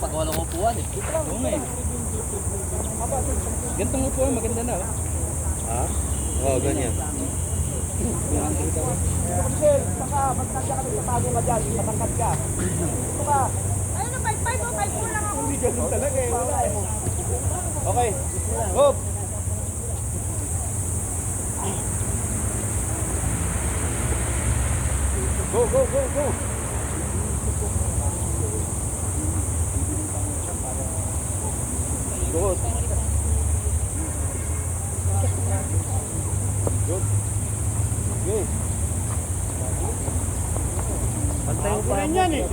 pag walang upuan eh. Oo nga eh. Gantong upuan, maganda na. Oh. Ha? Oo, ganyan. Michelle, saka magkakasya ka sa tago ka dyan, matangkat ka. Ito ka. Ayun na, 5-5 o, 5-4 lang ako. Hindi ganun talaga eh, wala eh. Okay, move. Go, go, go, go. Good. Good. Okay. Pantay mo pa. Yan eh.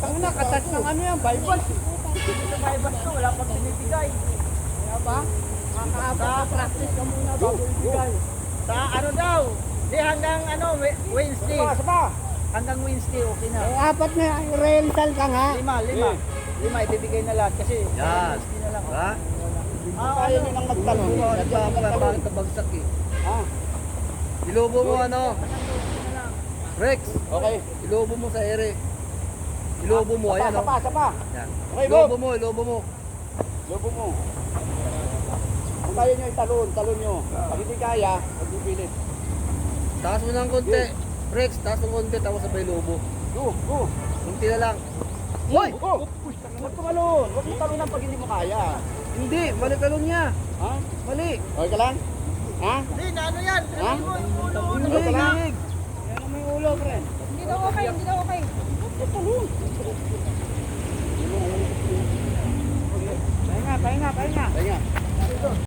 Tang na, katas ng ano yan, Bible. Ito 5-5 ko, wala pang binibigay. Kaya ba? Practice ka muna bago ibigay. Sa ano daw? Di hanggang ano, Wednesday. Sapa. Hanggang Wednesday, okay na. Eh, apat na rental ka nga. Lima, ibibigay na lahat kasi Yan. Wednesday na lang. Ha? Kaya nyo nang magtanong. Bakit nabagsak eh? Ah, Ilobo mo ano? Rex, okay. ilobo mo sa ere. Ilobo mo, ayan oh. Sapa. Yan. Okay, Ilobo mo, ilobo mo. Lobo mo. Kung kaya nyo talon nyo. Pag hindi kaya, magbibilit. Taas mo ng konti. Rex, taas mo konti, tapos sabay ilobo. Go. Kunti na lang. Hoy! Huwag tumalon. Huwag mo talunan pag hindi mo kaya. Hindi, mali talon niya. Ha? Mali. Okay ka lang? Ha? Hindi, na ano yan? Ha? Hindi, hindi. Yan ang may ulo, friend. Hindi daw okay, hindi daw okay. Pahinga. Kaya.